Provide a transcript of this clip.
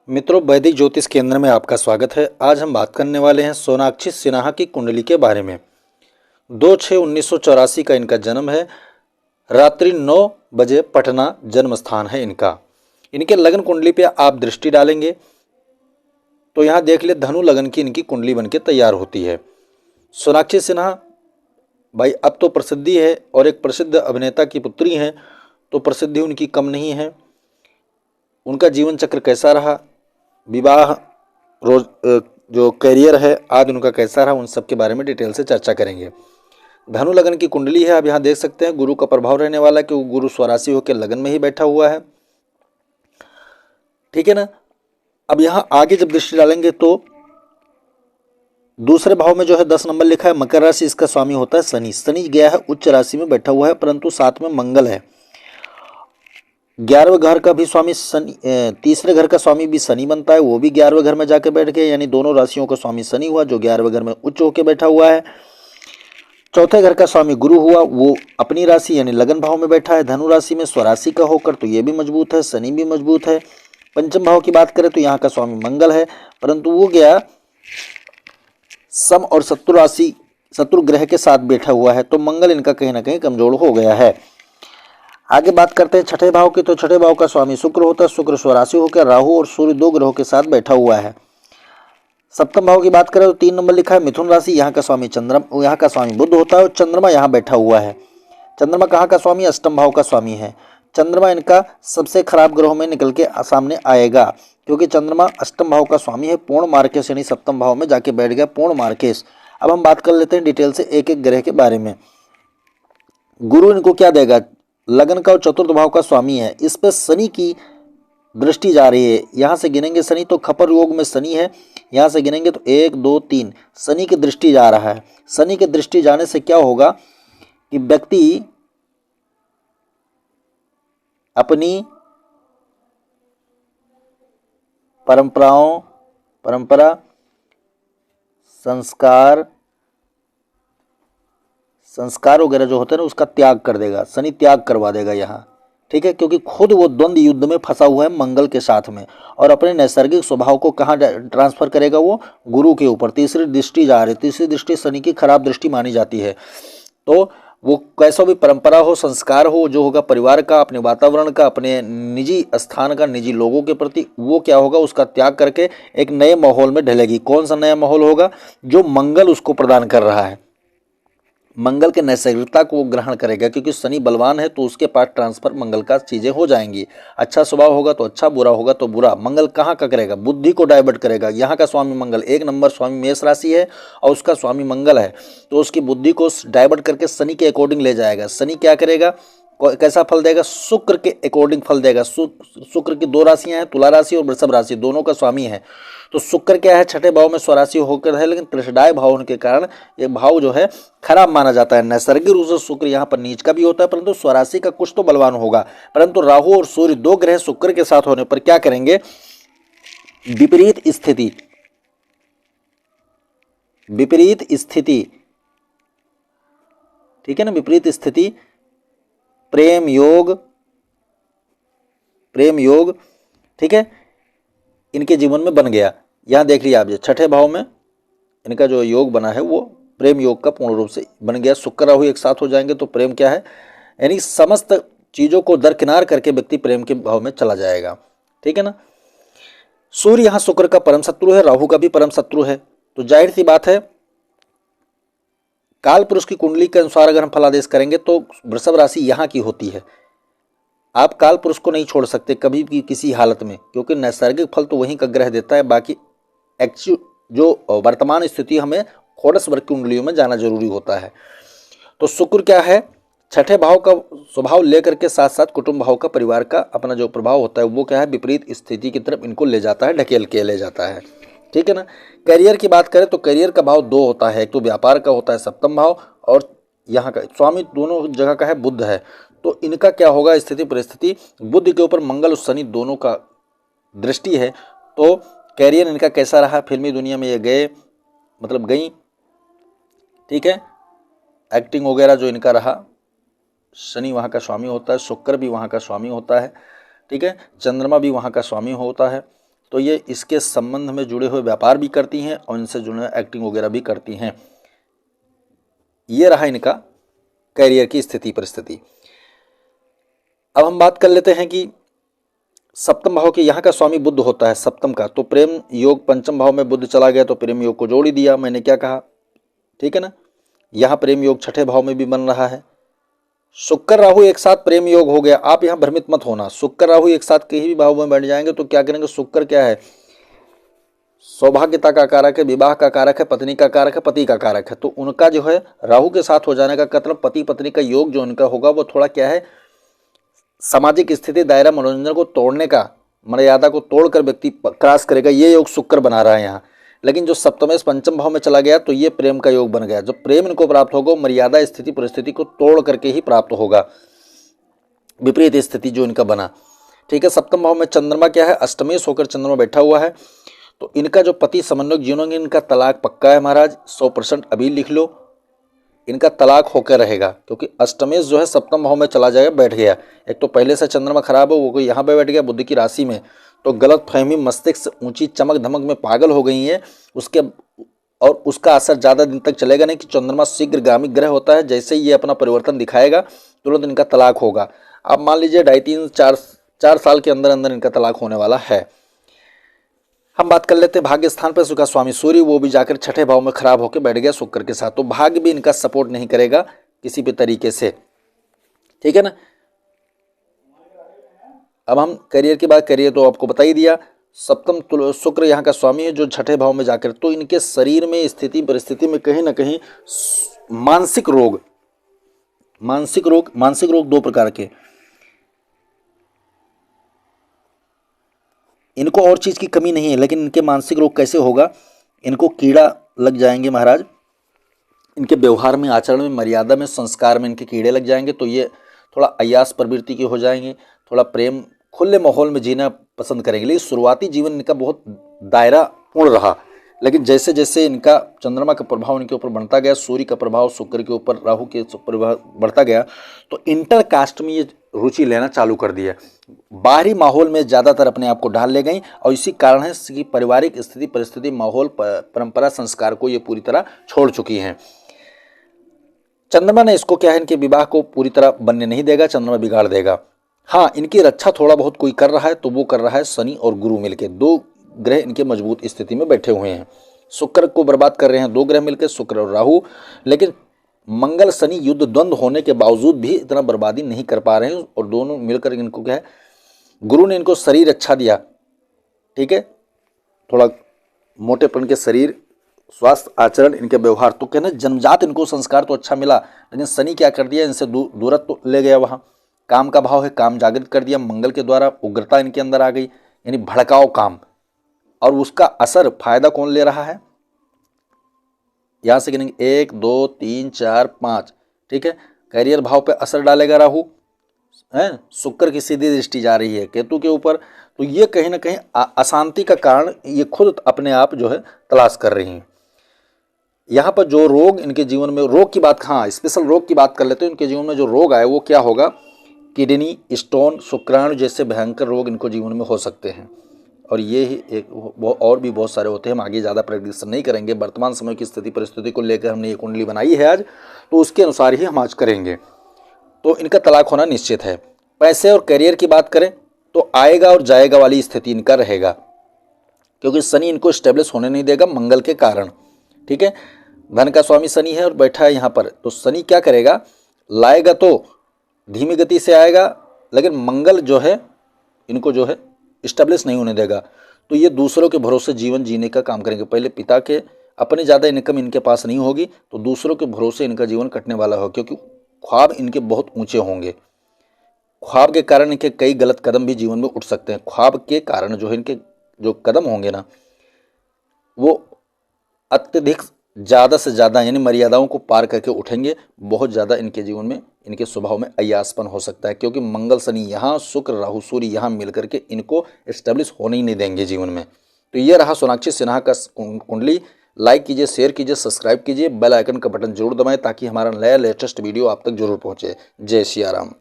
मित्रों, वैदिक ज्योतिष केंद्र में आपका स्वागत है। आज हम बात करने वाले हैं सोनाक्षी सिन्हा की कुंडली के बारे में। 2/6/1984 का इनका जन्म है। रात्रि 9 बजे पटना जन्म स्थान है इनका। इनके लगन कुंडली पे आप दृष्टि डालेंगे तो यहाँ देख ले धनु लगन की इनकी कुंडली बनके तैयार होती है। सोनाक्षी सिन्हा भाई अब तो प्रसिद्धि है और एक प्रसिद्ध अभिनेता की पुत्री हैं, तो प्रसिद्धि उनकी कम नहीं है। उनका जीवन चक्र कैसा रहा, विवाह, रोज जो करियर है आदि उनका कैसा रहा, उन सब के बारे में डिटेल से चर्चा करेंगे। धनु लगन की कुंडली है। आप यहाँ देख सकते हैं गुरु का प्रभाव रहने वाला है कि वो गुरु स्वराशि होकर लगन में ही बैठा हुआ है। ठीक है ना। अब यहाँ आगे जब दृष्टि डालेंगे तो दूसरे भाव में जो है 10 नंबर लिखा है मकर राशि, इसका स्वामी होता है शनि। शनि गया है उच्च राशि में बैठा हुआ है, परंतु साथ में मंगल है। 11वें घर का भी स्वामी शनि, तीसरे घर का स्वामी भी शनि बनता है, वो भी 11वें घर में जाके बैठ गए, यानी दोनों राशियों का स्वामी शनि हुआ जो 11वें घर में उच्च होकर बैठा हुआ है। चौथे घर का स्वामी गुरु हुआ, वो अपनी राशि यानी लगन भाव में बैठा है धनु राशि में स्वराशि का होकर, तो ये भी मजबूत है, शनि भी मजबूत है। पंचम भाव की बात करें तो यहाँ का स्वामी मंगल है, परंतु वो गया सम और शत्रु राशि शत्रु ग्रह के साथ बैठा हुआ है, तो मंगल इनका कहीं ना कहीं कमजोर हो गया है। आगे बात करते हैं छठे भाव की, तो छठे भाव का स्वामी शुक्र होता है। शुक्र स्वराशि होकर राहु और सूर्य दो ग्रहों के साथ बैठा हुआ है। सप्तम भाव की बात करें तो 3 नंबर लिखा है मिथुन राशि, यहाँ का स्वामी चंद्रमा, यहाँ का स्वामी बुध होता है और चंद्रमा यहाँ बैठा हुआ है। चंद्रमा कहाँ का स्वामी, अष्टम भाव का स्वामी है। चंद्रमा इनका सबसे खराब ग्रहों में निकल के सामने आएगा, क्योंकि चंद्रमा अष्टम भाव का स्वामी है। पूर्ण मार्केश यानी सप्तम भाव में जाके बैठ गया, पूर्ण मार्केश। अब हम बात कर लेते हैं डिटेल से एक एक ग्रह के बारे में। गुरु इनको क्या देगा, लगन का और चतुर्थ भाव का स्वामी है। इस पर शनि की दृष्टि जा रही है। यहाँ से गिनेंगे शनि तो खपर योग में शनि है, यहाँ से गिनेंगे तो 1 2 3 शनि की दृष्टि जा रहा है। शनि की दृष्टि जाने से क्या होगा कि व्यक्ति अपनी परंपरा संस्कार वगैरह जो होते हैं ना उसका त्याग कर देगा, शनि त्याग करवा देगा यहाँ। ठीक है, क्योंकि खुद वो द्वंद्व युद्ध में फंसा हुआ है मंगल के साथ में, और अपने नैसर्गिक स्वभाव को कहाँ ट्रांसफर करेगा, वो गुरु के ऊपर। तीसरी दृष्टि जा रही, तीसरी दृष्टि शनि की खराब दृष्टि मानी जाती है। तो वो कैसा भी परंपरा हो, संस्कार हो, जो होगा परिवार का, अपने वातावरण का, अपने निजी स्थान का, निजी लोगों के प्रति, वो क्या होगा उसका त्याग करके एक नए माहौल में ढलेगी। कौन सा नया माहौल होगा, जो मंगल उसको प्रदान कर रहा है। मंगल के नैसर्गिकता को वो ग्रहण करेगा, क्योंकि शनि बलवान है तो उसके पास ट्रांसफर मंगल का चीजें हो जाएंगी। अच्छा स्वभाव होगा तो अच्छा, बुरा होगा तो बुरा। मंगल कहाँ का करेगा, बुद्धि को डाइवर्ट करेगा। यहाँ का स्वामी मंगल, 1 नंबर स्वामी मेष राशि है और उसका स्वामी मंगल है, तो उसकी बुद्धि को डाइवर्ट करके शनि के अकॉर्डिंग ले जाएगा। शनि क्या करेगा, कैसा फल देगा, शुक्र के अकॉर्डिंग फल देगा। शुक्र की 2 राशियां हैं, तुला राशि और वृषभ राशि, दोनों का स्वामी है। तो शुक्र क्या है, छठे भाव में स्वराशि होकर है, लेकिन त्रिशदाय भाव होने के कारण ये भाव जो है खराब माना जाता है। नैसर्गिक रूप से शुक्र यहाँ पर नीच का भी होता है, परंतु स्वराशि का कुछ तो बलवान होगा। परंतु राहु और सूर्य 2 ग्रह शुक्र के साथ होने पर क्या करेंगे, विपरीत स्थिति, ठीक है ना, विपरीत स्थिति, प्रेम योग, ठीक है, इनके जीवन में बन गया। यहां देख लिया आप, छठे भाव में इनका जो योग बना है वो प्रेम योग का पूर्ण रूप से बन गया। शुक्र राहु एक साथ हो जाएंगे तो प्रेम क्या है, यानी समस्त चीजों को दरकिनार करके व्यक्ति प्रेम के भाव में चला जाएगा। ठीक है ना। सूर्य यहां शुक्र का परम शत्रु है, राहु का भी परम शत्रु है, तो जाहिर सी बात है काल पुरुष की कुंडली के अनुसार अगर हम फलादेश करेंगे तो वृषभ राशि यहाँ की होती है। आप काल पुरुष को नहीं छोड़ सकते कभी भी किसी हालत में, क्योंकि नैसर्गिक फल तो वहीं का ग्रह देता है। बाकी एक्चुअल जो वर्तमान स्थिति, हमें खोडस वर्ग की कुंडलियों में जाना जरूरी होता है। तो शुक्र क्या है, छठे भाव का स्वभाव लेकर के साथ साथ कुटुंब भाव का, परिवार का अपना जो प्रभाव होता है वो क्या है, विपरीत स्थिति की तरफ इनको ले जाता है, ढकेल के ले जाता है। ठीक है ना। करियर की बात करें तो करियर का भाव 2 होता है, एक तो व्यापार का होता है सप्तम भाव, और यहाँ का स्वामी दोनों जगह का है बुध है। तो इनका क्या होगा स्थिति परिस्थिति, बुध के ऊपर मंगल और शनि दोनों का दृष्टि है। तो करियर इनका कैसा रहा, फिल्मी दुनिया में ये गए, मतलब गई, ठीक है, एक्टिंग वगैरह जो इनका रहा। शनि वहाँ का स्वामी होता है, शुक्र भी वहाँ का स्वामी होता है, ठीक है, चंद्रमा भी वहाँ का स्वामी होता है। तो ये इसके संबंध में जुड़े हुए व्यापार भी करती हैं और इनसे जुड़े एक्टिंग वगैरह भी करती हैं। ये रहा इनका कैरियर की स्थिति परिस्थिति। अब हम बात कर लेते हैं कि सप्तम भाव के यहाँ का स्वामी बुध होता है सप्तम का, तो प्रेम योग पंचम भाव में बुध चला गया तो प्रेम योग को जोड़ ही दिया, मैंने क्या कहा, ठीक है ना। यहाँ प्रेम योग छठे भाव में भी बन रहा है। शुक्र राहु एक साथ प्रेम योग हो गया। आप यहाँ भ्रमित मत होना, शुक्र राहु एक साथ कहीं भी भाव में बैठ जाएंगे तो क्या करेंगे, शुक्र क्या है, सौभाग्यता का कारक है, विवाह का कारक है, पत्नी का कारक है, पति का कारक है। तो उनका जो है राहु के साथ हो जाने का मतलब पति पत्नी का योग जो उनका होगा वो थोड़ा क्या है, सामाजिक स्थिति दायरा मनोरंजन को तोड़ने का, मर्यादा को तोड़कर व्यक्ति क्रॉस करेगा, ये योग शुक्र बना रहा है यहाँ। लेकिन जो सप्तमेश पंचम भाव में चला गया तो ये प्रेम का योग बन गया। जो प्रेम इनको प्राप्त होगा मर्यादा स्थिति परिस्थिति को तोड़ करके ही प्राप्त होगा, विपरीत स्थिति जो इनका बना, ठीक है। सप्तम भाव में चंद्रमा क्या है, अष्टमेश होकर चंद्रमा बैठा हुआ है, तो इनका जो पति समन्वयक जीवन में इनका तलाक पक्का है महाराज, 100% अभी लिख लो, इनका तलाक होकर रहेगा, क्योंकि अष्टमेश जो है सप्तम भाव में चला जाएगा, बैठ गया। एक तो पहले से चंद्रमा खराब हो, वो यहाँ पे बैठ गया बुध की राशि में, तो गलत फहमी, मस्तिष्क ऊंची चमक धमक में पागल हो गई है उसके, और उसका असर ज़्यादा दिन तक चलेगा नहीं कि चंद्रमा शीघ्रगामी ग्रह होता है, जैसे ही ये अपना परिवर्तन दिखाएगा तुरंत इनका तलाक होगा। अब मान लीजिए 2.5-3-4 साल के अंदर अंदर इनका तलाक होने वाला है। हम बात कर लेते हैं भाग्य स्थान पर उसका स्वामी सूर्य, वो भी जाकर छठे भाव में खराब होकर बैठ गया शुक्र के साथ, तो भाग्य भी इनका सपोर्ट नहीं करेगा किसी भी तरीके से, ठीक है ना। अब हम करियर की बात करिए तो आपको बता ही दिया, सप्तम शुक्र यहाँ का स्वामी है जो छठे भाव में जाकर, तो इनके शरीर में स्थिति परिस्थिति में कहीं ना कहीं मानसिक रोग 2 प्रकार के, इनको और चीज की कमी नहीं है, लेकिन इनके मानसिक रोग कैसे होगा, इनको कीड़ा लग जाएंगे महाराज, इनके व्यवहार में, आचरण में, मर्यादा में, संस्कार में इनके कीड़े लग जाएंगे, तो ये थोड़ा अय्यास प्रवृत्ति के हो जाएंगे, थोड़ा प्रेम खुले माहौल में जीना पसंद करेंगे। लेकिन शुरुआती जीवन इनका बहुत दायरा पूर्ण रहा, लेकिन जैसे जैसे इनका चंद्रमा का प्रभाव इनके ऊपर बढ़ता गया, सूर्य का प्रभाव शुक्र के ऊपर, राहु के प्रभाव बढ़ता गया, तो इंटर कास्ट में ये रुचि लेना चालू कर दिया, बाहरी माहौल में ज़्यादातर अपने आप को ढाल ले गई, और इसी कारण है कि पारिवारिक स्थिति परिस्थिति माहौल परंपरा संस्कार को ये पूरी तरह छोड़ चुकी हैं। चंद्रमा ने इसको क्या है, इनके विवाह को पूरी तरह बनने नहीं देगा, चंद्रमा बिगाड़ देगा। हाँ, इनकी रक्षा थोड़ा बहुत कोई कर रहा है तो वो कर रहा है शनि और गुरु मिलके, 2 ग्रह इनके मजबूत स्थिति में बैठे हुए हैं। शुक्र को बर्बाद कर रहे हैं 2 ग्रह मिलकर, शुक्र और राहु, लेकिन मंगल शनि युद्ध द्वंद्व होने के बावजूद भी इतना बर्बादी नहीं कर पा रहे हैं, और दोनों मिलकर इनको क्या है, गुरु ने इनको शरीर अच्छा दिया, ठीक है, थोड़ा मोटेपन के शरीर, स्वास्थ्य, आचरण, इनके व्यवहार, तो कहना जन्मजात इनको संस्कार तो अच्छा मिला, लेकिन शनि क्या कर दिया, इनसे दूरत्व ले गया। वहाँ काम का भाव है, काम जागृत कर दिया मंगल के द्वारा, उग्रता इनके अंदर आ गई, यानी भड़काओ काम, और उसका असर फायदा कौन ले रहा है, यहां से गिनेंगे 1 2 3 4 5, ठीक है। करियर भाव पे असर डालेगा राहु, है, शुक्र की सीधी दृष्टि जा रही है केतु के ऊपर, तो ये कहीं ना कहीं अशांति का कारण ये खुद अपने आप जो है तलाश कर रही हैं। यहाँ पर जो रोग इनके जीवन में, रोग की बात, हाँ स्पेशल रोग की बात कर लेते हैं, इनके जीवन में जो रोग आए वो क्या होगा, किडनी स्टोन, शुक्राणु जैसे भयंकर रोग इनको जीवन में हो सकते हैं, और ये ही एक और भी बहुत सारे होते हैं। हम आगे ज़्यादा प्रेडिक्शन नहीं करेंगे, वर्तमान समय की स्थिति परिस्थिति को लेकर हमने ये कुंडली बनाई है आज, तो उसके अनुसार ही हम आज करेंगे। तो इनका तलाक होना निश्चित है। पैसे और करियर की बात करें तो आएगा और जाएगा वाली स्थिति इनका रहेगा, क्योंकि शनि इनको स्टेब्लिश होने नहीं देगा मंगल के कारण, ठीक है। धन का स्वामी शनि है और बैठा है यहाँ पर, तो शनि क्या करेगा, लाएगा तो धीमी गति से आएगा, लेकिन मंगल जो है इनको जो है स्टेब्लिश नहीं होने देगा, तो ये दूसरों के भरोसे जीवन जीने का काम करेंगे। पहले पिता के, अपनी ज़्यादा इनकम इनके पास नहीं होगी, तो दूसरों के भरोसे इनका जीवन कटने वाला हो, क्योंकि ख्वाब इनके बहुत ऊंचे होंगे, ख्वाब के कारण इनके कई गलत कदम भी जीवन में उठ सकते हैं। ख्वाब के कारण जो है इनके जो कदम होंगे ना, वो अत्यधिक ज़्यादा से ज़्यादा यानी मर्यादाओं को पार करके उठेंगे। बहुत ज़्यादा इनके जीवन में, इनके स्वभाव में अय्यासपन हो सकता है, क्योंकि मंगल शनि यहाँ, शुक्र राहु सूर्य यहाँ मिलकर के इनको एस्टेब्लिश होने ही नहीं देंगे जीवन में। तो ये रहा सोनाक्षी सिन्हा का कुंडली। लाइक कीजिए, शेयर कीजिए, सब्सक्राइब कीजिए, बेल आइकन का बटन जरूर दबाएं ताकि हमारा नया लेटेस्ट वीडियो आप तक जरूर पहुँचे। जय सिया राम।